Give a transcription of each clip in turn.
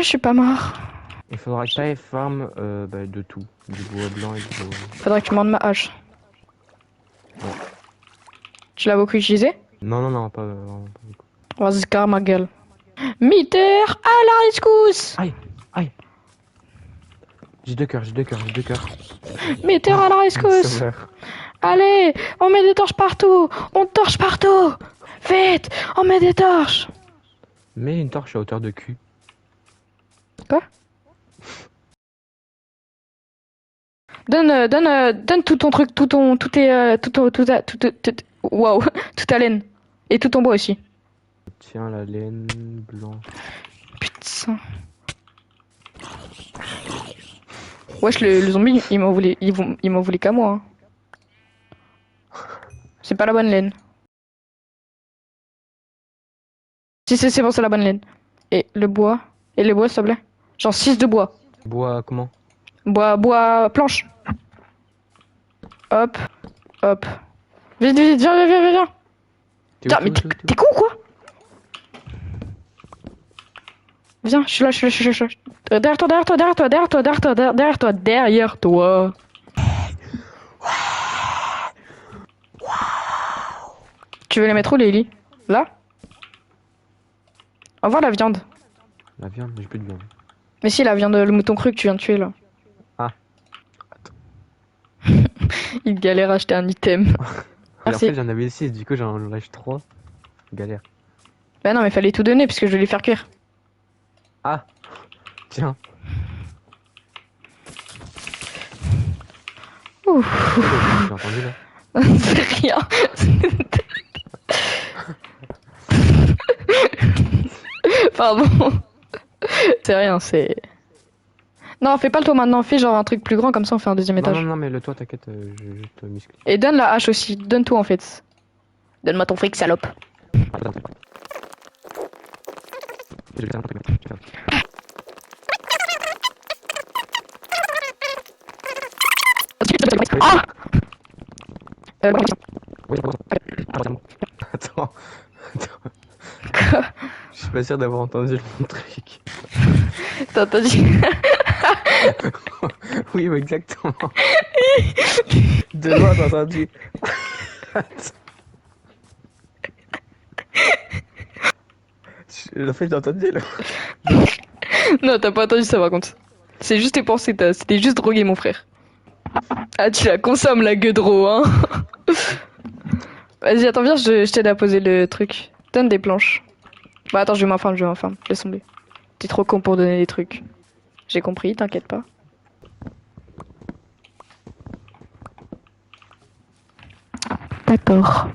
Je suis pas mort. Il faudra que t'ailles farm de tout. Du bois blanc et du bois. Faudrait que tu montes ma hache. Ouais. Tu l'as beaucoup utilisé? Non, pas vraiment. Vas-y, car ma gueule. Mitter à la rescousse! Aïe. J'ai deux cœurs. Mitter à la rescousse! Sauveur. Allez, on met des torches partout! On torche partout! Vite! On met des torches! Mets une torche à hauteur de cul. Quoi? Donne tout ton truc, waouh, toute ta laine. Et tout ton bois aussi. Tiens la laine blanche. Putain. Wesh, le zombie, il m'en voulait qu'à moi. Hein. C'est pas la bonne laine. Si, c'est bon, c'est la bonne laine. Et le bois, s'il te plaît. Genre 6 de bois. Bois comment? Bois, planche. Hop. Vite, viens. Putain, mais t'es con ou quoi? Viens, je suis là. Derrière toi. Tu veux les mettre où, les lits? Là? Au revoir la viande. La viande, mais j'ai plus de viande. Mais si, la viande, le mouton cru que tu viens de tuer, là. Ah. Il galère à acheter un item. En fait, j'en avais 6, du coup j'en lâche 3. Galère. Bah non, mais fallait tout donner, puisque je vais les faire cuire. Ah. Tiens. Ouf. J'ai entendu là. C'est rien. Pardon. C'est rien, c'est... Non, fais pas le toit maintenant, fais genre un truc plus grand, comme ça on fait un deuxième étage. Non, mais le toit, t'inquiète, je vais juste muscler. Et donne la hache aussi, donne tout en fait. Donne-moi ton fric, salope. Ah Attends. Je suis pas sûr d'avoir entendu le truc. T'as entendu? Oui, exactement. De loin, t'as entendu. En fait, j'ai entendu là. Non, t'as pas entendu ça par contre. C'est juste tes pensées, c'était juste drogué mon frère. Ah, tu la consommes la gueudreau, hein. Vas-y, attends, viens, je t'aide à poser le truc. Donne des planches. Bah attends, je vais m'enfermer, laisse tomber. T'es trop con pour donner des trucs. J'ai compris, t'inquiète pas. D'accord.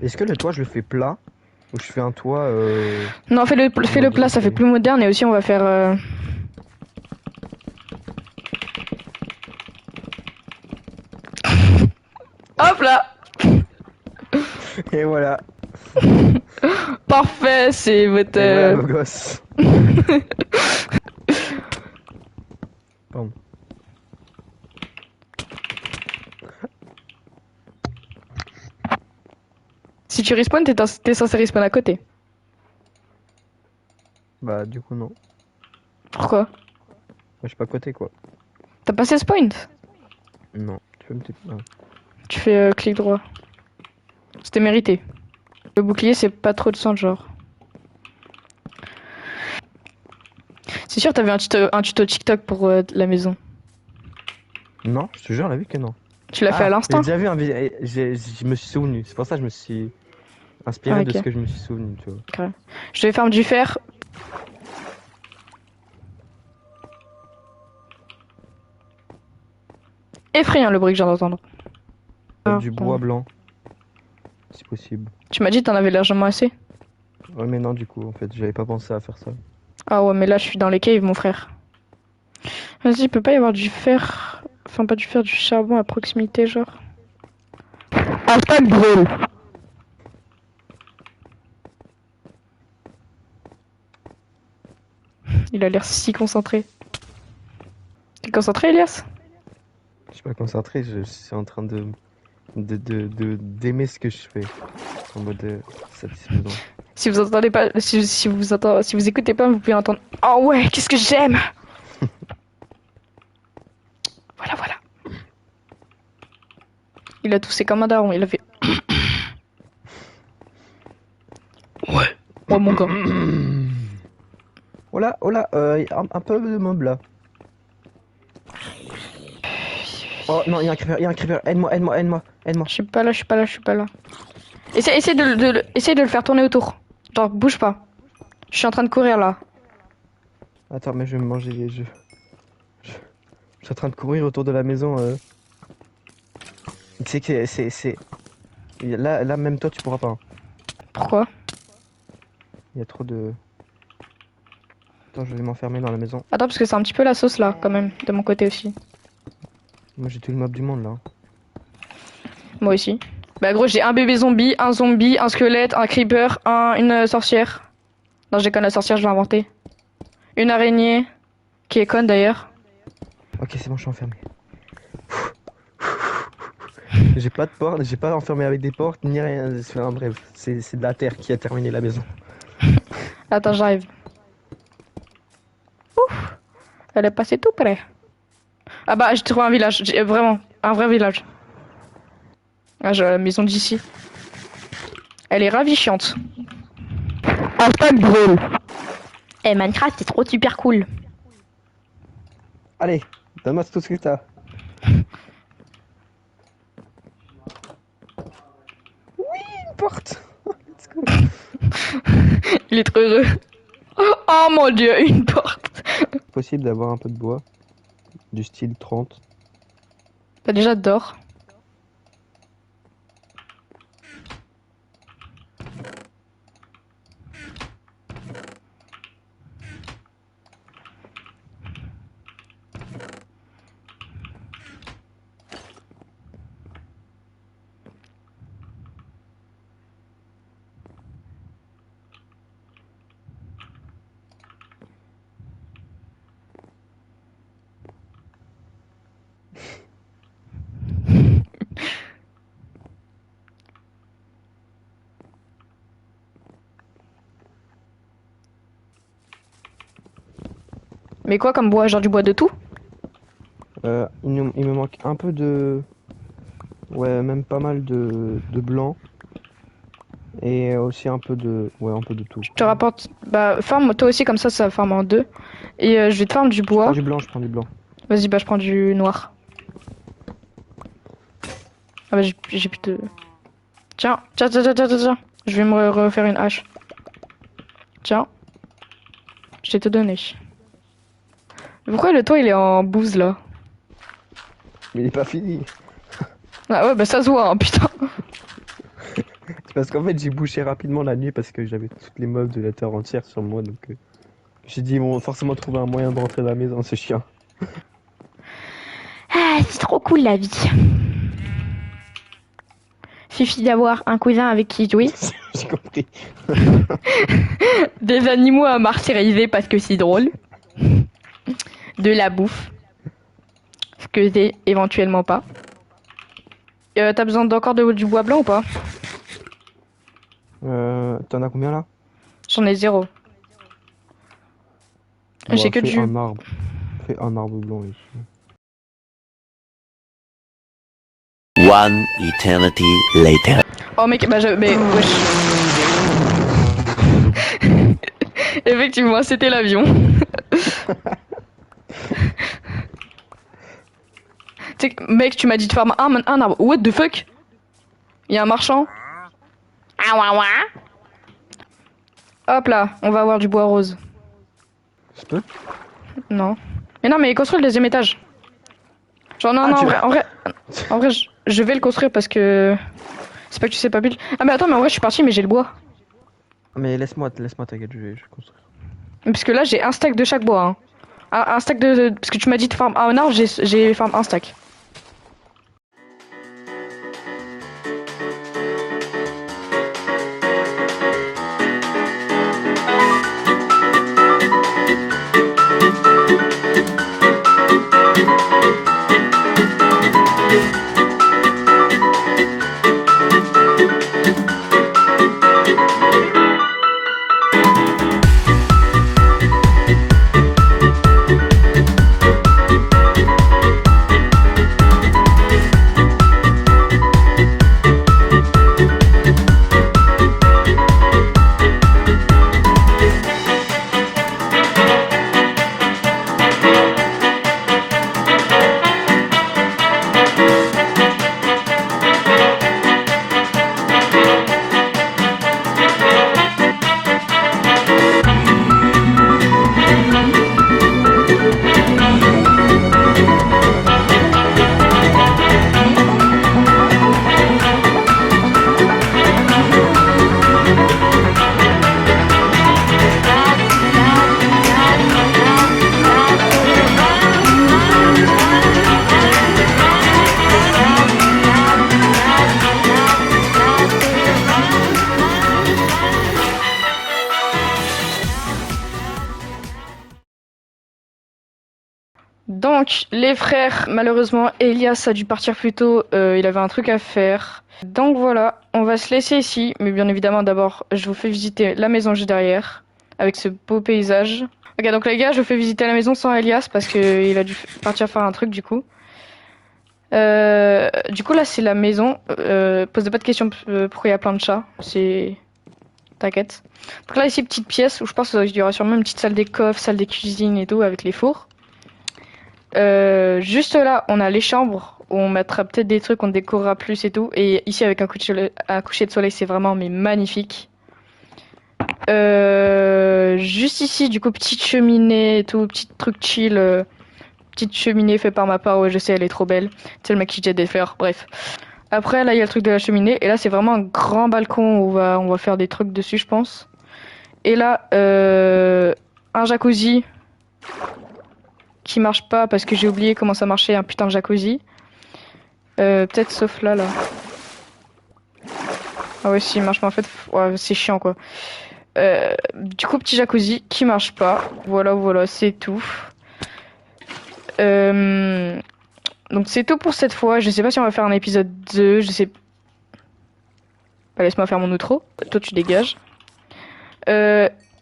Est-ce que le toit, je le fais plat? Ou je fais un toit Non, fais-le plat, ça fait plus moderne et aussi on va faire... Hop là. Et voilà. Parfait, c'est votre... Et voilà, beau gosse. Pardon. Si tu respawn, t'es censé respawn à côté. Bah, du coup, non. Pourquoi? Moi, je suis pas à côté, quoi. T'as pas 16 points? Non, tu peux me dire. Non. Tu fais clic droit. C'était mérité. Le bouclier, c'est pas trop de sang, genre. C'est sûr, t'avais un tuto TikTok pour la maison. Non, je te jure, la vie que non. Tu l'as fait à l'instant? J'ai déjà vu un vidéo. Je me suis souvenu. C'est pour ça que je me suis inspiré de ce que je me suis souvenu, tu vois. Okay. Je vais faire du fer. Effrayant le bruit que j'ai d'entendre. Du bois blanc. Si possible. Tu m'as dit que t'en avais largement assez? Ouais, mais non, du coup, en fait, j'avais pas pensé à faire ça. Ah ouais, mais là, je suis dans les caves, mon frère. Vas-y, il peut pas y avoir du fer... Enfin, pas du fer, du charbon à proximité, genre. Hashtag drôle. Il a l'air si concentré. T'es concentré, Elias? Je suis pas concentré, je suis en train de d'aimer ce que je fais. En mode satisfaisant. Si vous entendez pas, si vous écoutez pas, vous pouvez entendre. Oh ouais, qu'est-ce que j'aime. Voilà, voilà. Il a toussé comme un daron, il a fait. Ouais. Ouais, mon gars. Oh là, un peu de meuble là. Oh non, il y a un creeper, aide-moi. Je suis pas là. Essaye de le faire tourner autour. Genre, bouge pas. Je suis en train de courir là. Attends, mais je vais me manger les jeux. Je suis en train de courir autour de la maison. Tu sais que c'est... Là, même toi, tu pourras pas. Hein. Pourquoi? Il y a trop de... Attends, je vais m'enfermer dans la maison. Attends, parce que c'est un petit peu la sauce là, quand même, de mon côté aussi. Moi, j'ai tout le mob du monde là. Moi aussi. Bah, gros, j'ai un bébé zombie, un squelette, un creeper, une sorcière. Non, j'ai conne la sorcière, je l'ai inventée. Une araignée, qui est conne d'ailleurs. Ok, c'est bon, je suis enfermé. J'ai pas de porte, j'ai pas enfermé avec des portes ni rien. Enfin, bref, c'est de la terre qui a terminé la maison. Attends, j'arrive. Ouf, elle est passée tout près. Ah bah, j'ai trouvé un village, vraiment, un vrai village. Ah, j'ai la maison d'ici. Elle est ravichante. Hashtag drôle. Eh, Minecraft, c'est trop super cool. Allez, donne-moi tout ce que t'as. Oui, une porte. Let's go. Il est trop heureux. Oh mon dieu, une porte. Possible d'avoir un peu de bois. Du style 30. Bah déjà, dors. Mais quoi comme bois? Genre du bois de tout? Il me manque un peu de... Ouais, même pas mal de blanc. Et aussi un peu de... Ouais, un peu de tout. Je te rapporte. Bah, farm toi aussi, comme ça farm en deux. Et je vais te farm du Je bois. prends du blanc. Vas-y, bah, je prends du noir. Ah bah, j'ai plus de. Tiens. Je vais me refaire une hache. Tiens. Je t'ai tout donné. Pourquoi le toit il est en bouse là? Mais il est pas fini. Ah ouais, bah ça se voit, hein, putain. C'est parce qu'en fait j'ai bouché rapidement la nuit parce que j'avais toutes les mobs de la terre entière sur moi, donc j'ai dit ils vont forcément trouver un moyen de rentrer dans la maison, c'est chiant. Ah, c'est trop cool la vie. Suffit d'avoir un cousin avec qui jouer. J'ai compris. Des animaux à martyriser parce que c'est drôle. De la bouffe. Ce que j'ai éventuellement pas. T'as besoin d'encore du bois blanc ou pas? T'en as combien là? J'en ai 0. J'ai que du... un arbre. Fais un arbre blanc ici. One eternity later. Oh mec, bah mais wesh. Effectivement, c'était l'avion. Mec, tu m'as dit de farm un arbre. What the fuck? Il y a un marchand. Hop là, on va avoir du bois rose. Je peux? Non. Mais non, mais construis le deuxième étage. Genre non, en vrai, je vais le construire parce que c'est pas que tu sais pas build. Ah mais attends, mais en vrai, je suis parti, mais j'ai le bois. Mais laisse-moi, t'inquiète, je vais construire. Parce que là, j'ai un stack de chaque bois. Hein. Un stack de... Parce que tu m'as dit de farm un arbre, j'ai farm un stack. Donc, les frères, malheureusement, Elias a dû partir plus tôt. Il avait un truc à faire. Donc voilà, on va se laisser ici. Mais bien évidemment, d'abord, je vous fais visiter la maison juste derrière, avec ce beau paysage. Ok, donc les gars, je vous fais visiter la maison sans Elias parce qu'il a dû partir faire un truc du coup. Du coup, là, c'est la maison. Posez pas de questions pourquoi il y a plein de chats. C'est... T'inquiète. Donc là, ici, petite pièce où je pense qu'il y aura sûrement une petite salle des coffres, salle des cuisines et tout avec les fours. Juste là, on a les chambres où on mettra peut-être des trucs, on décorera plus et tout. Et ici, avec un coucher de soleil, c'est vraiment mais magnifique. Juste ici, du coup, petite cheminée et tout, petit truc chill. Petite cheminée fait par ma part, ouais, je sais, elle est trop belle. C'est le mec qui jette des fleurs, bref. Après, là, il y a le truc de la cheminée. Et là, c'est vraiment un grand balcon où on va faire des trucs dessus, je pense. Et là, un jacuzzi qui marche pas parce que j'ai oublié comment ça marchait, un putain de jacuzzi. Peut-être sauf là. Ah ouais, si, il marche pas en fait. Ouais, c'est chiant, quoi. Du coup, petit jacuzzi qui marche pas. Voilà, c'est tout. Donc c'est tout pour cette fois. Je sais pas si on va faire un épisode 2. Je sais. Bah, laisse-moi faire mon outro. Toi, tu dégages.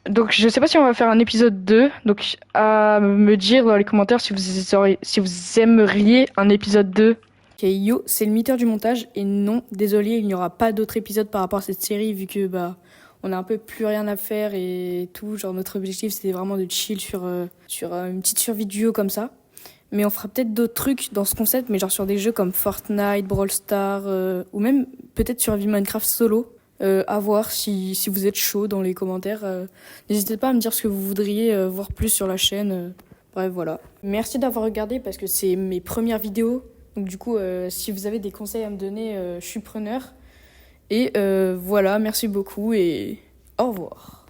Donc je sais pas si on va faire un épisode 2. Donc à me dire dans les commentaires si vous aimeriez un épisode 2. Ok, yo, c'est le Meater du montage. Et non, désolé, il n'y aura pas d'autres épisodes par rapport à cette série vu que on a un peu plus rien à faire et tout. Genre notre objectif c'était vraiment de chill sur une petite survie de duo comme ça. Mais on fera peut-être d'autres trucs dans ce concept, mais genre sur des jeux comme Fortnite, Brawl Stars, ou même peut-être sur Minecraft solo. À voir si vous êtes chaud dans les commentaires. N'hésitez pas à me dire ce que vous voudriez voir plus sur la chaîne. Bref, voilà. Merci d'avoir regardé parce que c'est mes premières vidéos. Donc du coup, si vous avez des conseils à me donner, je suis preneur. Et voilà, merci beaucoup et au revoir.